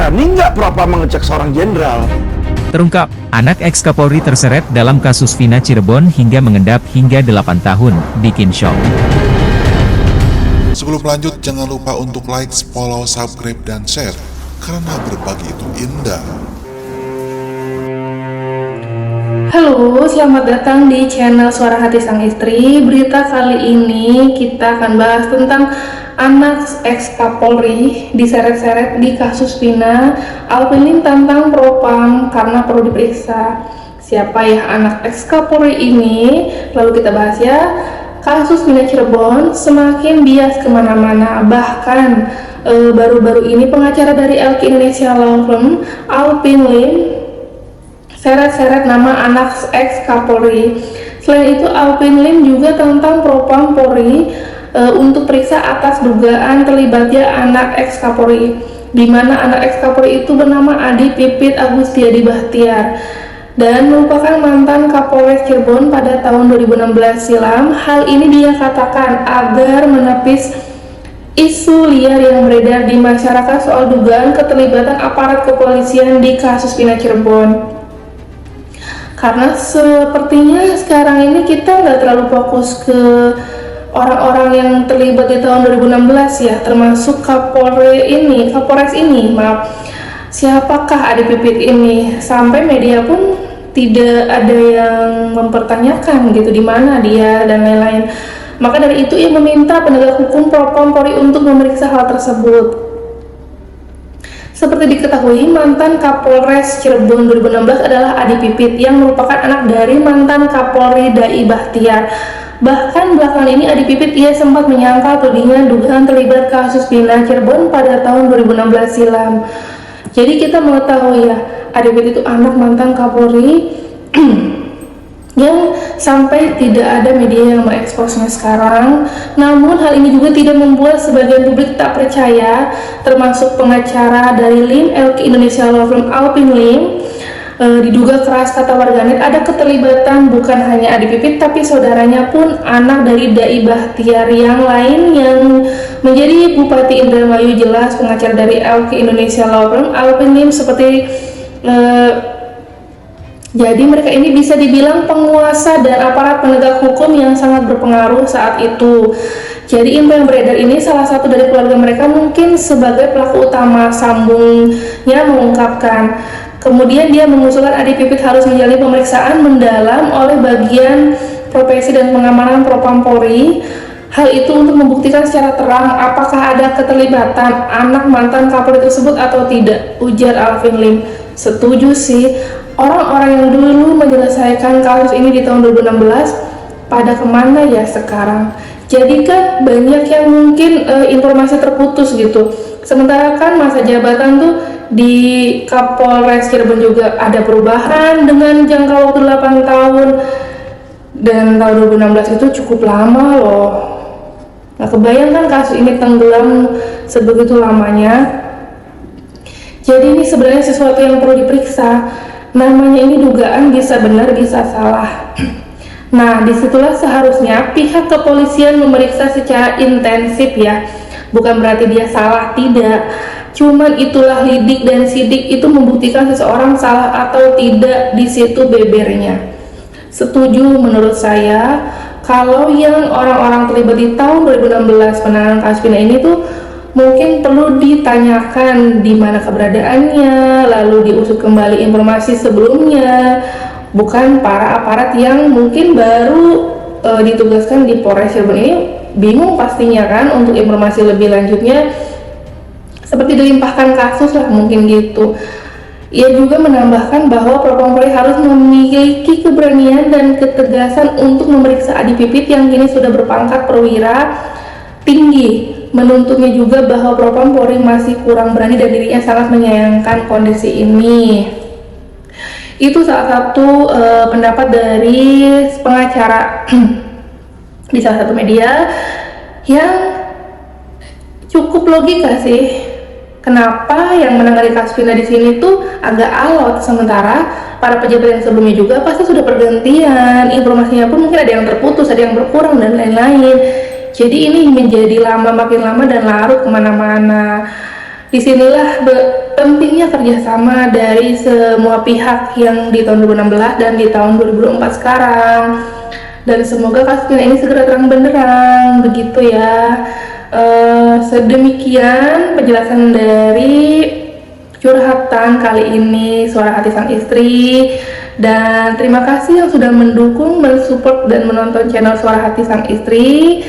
berani nggak propam mengecek seorang jenderal? Terungkap, anak ex-Kapolri terseret dalam kasus Vina Cirebon hingga mengendap hingga 8 tahun, bikin shock. Sebelum lanjut, jangan lupa untuk like, follow, subscribe, dan share, karena berbagi itu indah. Halo, selamat datang di channel Suara Hati Sang Istri. Berita kali ini kita akan bahas tentang anak ex-Kapolri diseret-seret di kasus Vina. Alvin Lim tantang propam karena perlu diperiksa. Siapa ya anak ex-Kapolri ini? Lalu kita bahas ya. Kasus Vina Cirebon semakin bias kemana-mana. Bahkan baru-baru ini pengacara dari LQ Indonesia Law Firm, Alvin Lim, seret-seret nama anak ex-Kapolri. Selain itu, Alvin Lim juga tentang propam Polri untuk periksa atas dugaan terlibatnya anak ex-Kapolri, di mana anak ex-Kapolri itu bernama Adi Pipit Agustiadi Bahtiar dan merupakan mantan Kapolres Cirebon pada tahun 2016 silam. Hal ini dia katakan agar menepis isu liar yang beredar di masyarakat soal dugaan keterlibatan aparat kepolisian di kasus Vina Cirebon. Karena sepertinya sekarang ini kita nggak terlalu fokus ke orang-orang yang terlibat di tahun 2016 ya, termasuk Kapolres ini, siapakah Adi Pipit ini? Sampai media pun tidak ada yang mempertanyakan gitu di mana dia dan lain-lain. Maka dari itu ia meminta penegak hukum Propam Polri untuk memeriksa hal tersebut. Seperti diketahui, mantan Kapolres Cirebon 2016 adalah Adi Pipit yang merupakan anak dari mantan Kapolri Dai Bahtiar. Bahkan belakangan ini Adi Pipit ia sempat menyangkal tudingan dugaan terlibat kasus Vina Cirebon pada tahun 2016 silam. Jadi kita mengetahui ya, Adi Pipit itu anak mantan Kapolri yang sampai tidak ada media yang mengeksposnya sekarang. Namun hal ini juga tidak membuat sebagian publik tak percaya, termasuk pengacara dari Lim LQ Indonesia Law Firm Alvin Lim. Diduga keras kata warganet ada keterlibatan bukan hanya Adi Pipit tapi saudaranya pun anak dari Dai Bahtiar yang lain yang menjadi Bupati Indramayu. Jelas pengacara dari LQ Indonesia Law Firm Alvin Lim seperti jadi mereka ini bisa dibilang penguasa dan aparat penegak hukum yang sangat berpengaruh saat itu. Jadi info yang beredar ini salah satu dari keluarga mereka mungkin sebagai pelaku utama, sambungnya mengungkapkan. Kemudian dia mengusulkan Adi Pipit harus menjalani pemeriksaan mendalam oleh bagian profesi dan pengamanan Propam Polri. Hal itu untuk membuktikan secara terang apakah ada keterlibatan anak mantan Kapolri tersebut atau tidak, ujar Alvin Lim. Setuju sih. Orang-orang yang dulu menyelesaikan kasus ini di tahun 2016 pada kemana ya sekarang? Jadi kan banyak yang mungkin informasi terputus gitu. Sementara kan masa jabatan tuh di Kapolres Cirebon juga ada perubahan dengan jangka waktu 8 tahun. Dan tahun 2016 itu cukup lama loh. Nah, kebayang kan kasus ini tenggelam sebegitu lamanya. Jadi ini sebenarnya sesuatu yang perlu diperiksa. Namanya ini dugaan, bisa benar bisa salah. Nah, disitulah seharusnya pihak kepolisian memeriksa secara intensif ya. Bukan berarti dia salah, tidak. Cuman itulah lidik dan sidik itu membuktikan seseorang salah atau tidak, di situ bebernya. Setuju menurut saya kalau yang orang-orang terlibat di tahun 2016 penanganan kasus Vina ini tuh mungkin perlu ditanyakan di mana keberadaannya, lalu diusut kembali informasi sebelumnya, bukan para aparat yang mungkin baru ditugaskan di Polres Cirebon ini bingung pastinya kan untuk informasi lebih lanjutnya, seperti dilimpahkan kasus lah mungkin gitu. Ia juga menambahkan bahwa Propam Polri harus memiliki keberanian dan ketegasan untuk memeriksa Adi Pipit yang kini sudah berpangkat perwira tinggi. Menuntutnya juga bahwa Propam Polri masih kurang berani dan dirinya sangat menyayangkan kondisi ini. Itu salah satu pendapat dari pengacara di salah satu media yang cukup logika sih. Kenapa yang menangani kasus Vina di sini tuh agak alot, sementara para pejabat yang sebelumnya juga pasti sudah pergantian, informasinya pun mungkin ada yang terputus, ada yang berkurang dan lain-lain. Jadi ini menjadi makin lama dan larut kemana-mana. Disinilah pentingnya kerjasama dari semua pihak yang di tahun 2016 dan di tahun 2024 sekarang. Dan semoga kasus ini segera terang benderang, begitu ya. Sedemikian penjelasan dari curhatan kali ini Suara Hati Sang Istri. Dan terima kasih yang sudah mendukung, mensupport, dan menonton channel Suara Hati Sang Istri.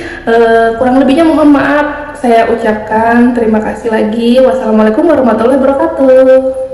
Kurang lebihnya mohon maaf saya ucapkan terima kasih lagi. Wassalamualaikum warahmatullahi wabarakatuh.